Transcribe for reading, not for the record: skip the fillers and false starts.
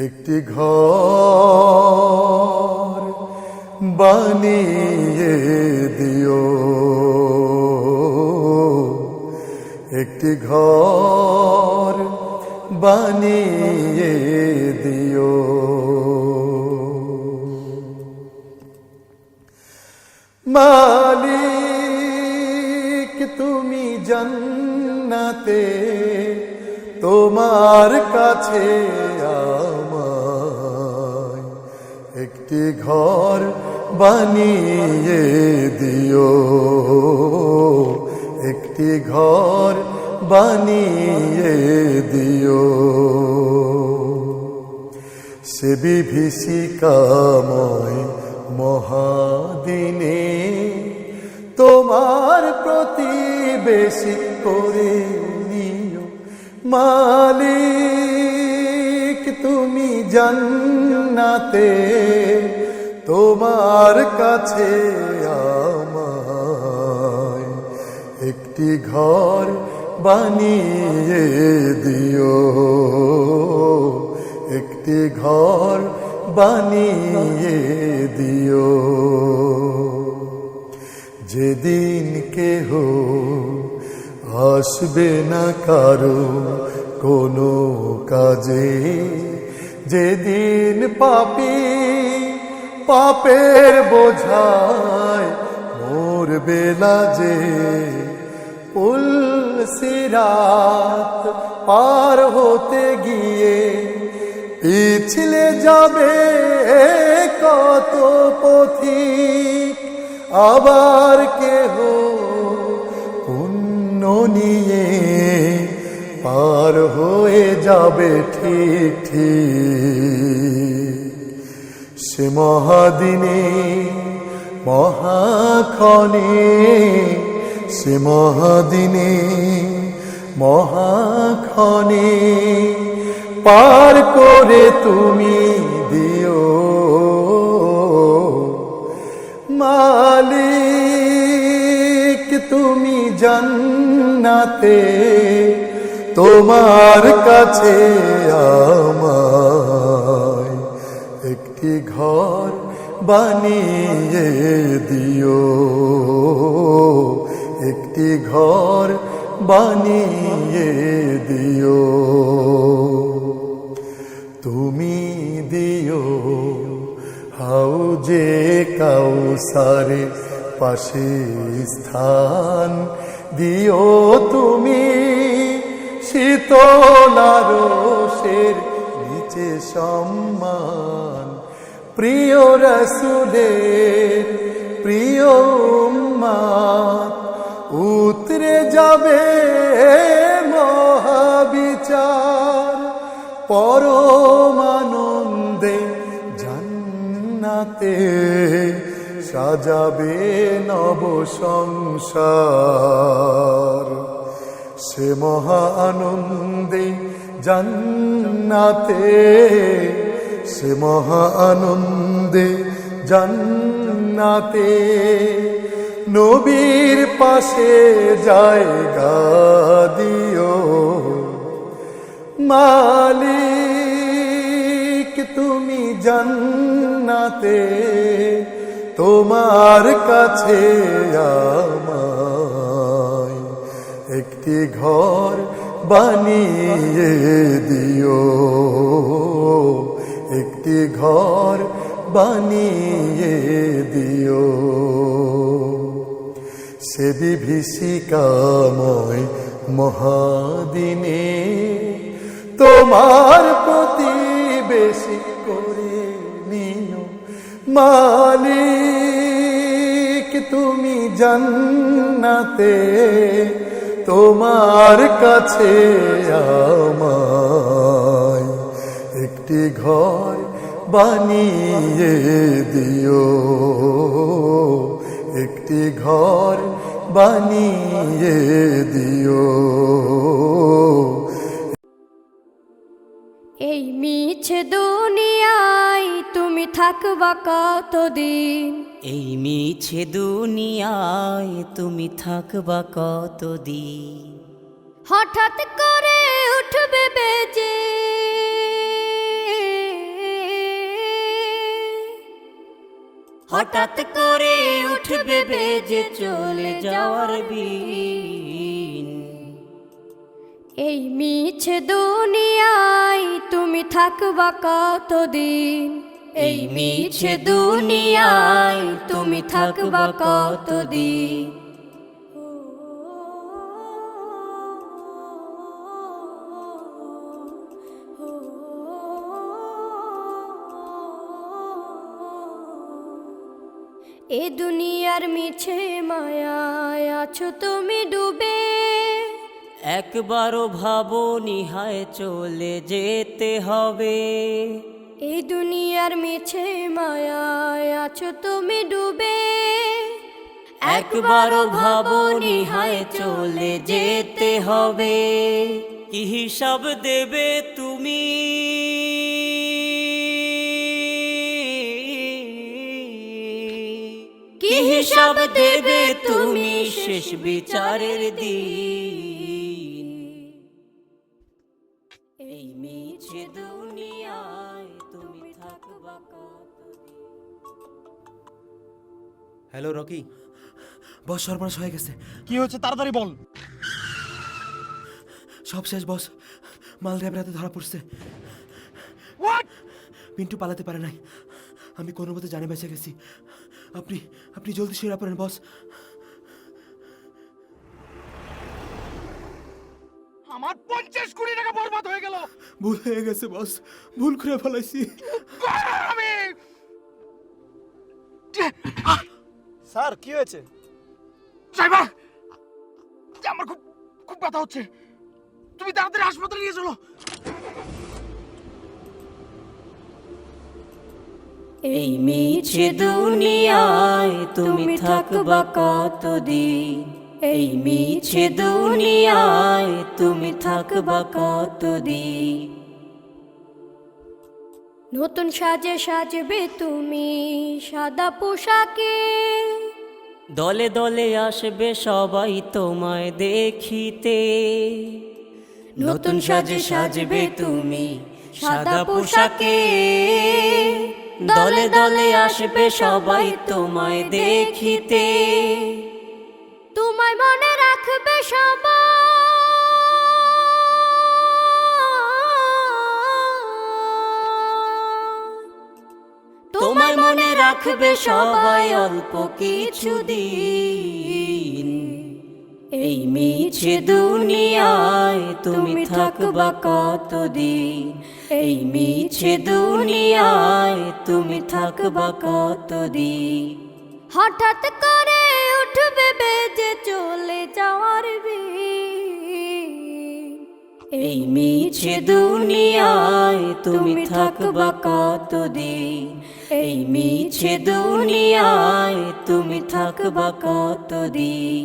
একটি ঘর বানিয়ে দিও, একটি ঘর বানিয়ে দিও। মালিক তুমি জান্নাতে, তোমার কাছে আমায় একটি ঘর বানিয়ে দিও, একটি ঘর বানিয়ে দিও। সে বিভীষিকাময় মহাদিনে তোমার প্রতিবেশী করে নিও। মালিক তুমি জান্নাতে, তোমার কাছে আমায় একটি ঘর বানিয়ে দিও, একটি ঘর বানিয়ে দিও। যেদিন কেহ আসবে না কারো কোনো কাজে, যেদিন পাপী পাপের বোঝায় মরবে লাজে, পুল সিরাত পার হতে গিয়ে পিছলে যাবে কত পথিক, আবার কেহ পুণ্য নিয়ে পার হয়ে যাবে ঠিক ঠিক। সে মহাদিনে মহাক্ষণে, সে মহাদিনে মহাক্ষণে পার করে তুমি দিও। মালিক তুমি জান্নাতে, তোমার কাছে আমায় একটি ঘর বানিয়ে দিও, একটি ঘর বানিয়ে দিও। তুমি দিও হাউজে কাউসারে পাশে স্থান, দিও তুমি শীতল আরশের নিচে সম্মান। প্রিয় রাসূলের প্রিয় উম্মত উতরে যাবে মহাবিচার, পরম আনন্দে জান্নাতে সাজাবে নব সংসার। সে মহা আনন্দে জান্নাতে, সে মহা আনন্দে জান্নাতে নবীর পাশে জায়গা দিও। মালিক তুমি জান্নাতে, তোমার কাছে আমায় একটি ঘর বানিয়ে দিও, একটি ঘর বানিয়ে দিও। সে বিভীষিকাময় মহাদিনে তোমার প্রতিবেশী করে নিও। মালিক তুমি জান্নাতে, তোমার কাছে আমায় একটি ঘর বানিয়ে দিও, একটি ঘর বানিয়ে দিও। এই মিছে দুনিয়ায় তুমি থাকবা কতদিন, এই মিছে দুনিয়ায় তুমি থাকবা কতদিন। হঠাৎ করে উঠবে বেজে হঠাৎ করে উঠবে বেজে চলে যাওয়ার বিন। এই মিছে দুনিয়ায় তুমি থাকবা কতদিন, এই মিছে দুনিয়ায় তুমি থাকবা কতদিন। এ দুনিয়ার মিছে মায়ায় আছো তুমি ডুবে, একবারও ভাবনি হায় চলে যেতে হবে। এই দুনিয়ার মিছে মায়ায় আছো তুমি ডুবে, একবারও ভাবনি হায় চলে যেতে হবে। কি হিসাব দেবে তুমি, কি হিসাব দেবে তুমি শেষ বিচারের দিন। এই মিছে দুনিয়ায় তুমি থাকবা কতদিন। হ্যালো রকি, বস সর্বনাশ হয়ে গেছে। কি হয়েছে তাড়াতাড়ি বল। সব শেষ বস, মালদ্বীপ রাতে ধরা পড়ছে। পিন্টু পালাতে পারে নাই, আমি কোনো মতে জানে বেঁচে গেছি। আপনি আপনি জলদি সেরা পড়েন বস। আমার 50 কোটি টাকা বরবাদ হয়ে গেল। ভুল হয়ে গেছে বস, ভুল করে ফেলাইছি। আমি স্যার কি হয়েছে? ড্রাইভার, আমার খুব খুব ব্যথা হচ্ছে, তুমি তাড়াতাড়ি হাসপাতালে নিয়ে চলো। এই মিছে দুনিয়ায় তুমি থাকবা কতদিন। এই মিছে দুনিয়ায় তুমি থাকবা কতদিন। নতুন সাজে সাজবে তুমি সাদা পোশাকে, দলে দলে আসবে সবাই তোমায় দেখিতে। নতুন সাজে সাজবে তুমি সাদা পোশাকে, দলে দলে আসবে সবাই তোমায় দেখিতে। তোমায় মনে রাখবে সবাই, তোমায় মনে রাখবে সবাই অল্প কিছু দিন। এই মিছে দুনিয়ায় তুমি থাকবা কতদিন। এই মিছে দুনিয়ায় তুমি থাকবা কতদিন। হঠাৎ করে উঠবে বেজে চলে যাওয়ার বিন। এই মিছে দুনিয়ায় তুমি থাকবা কতদিন। এই মিছে দুনিয়ায় তুমি থাকবা কতদিন।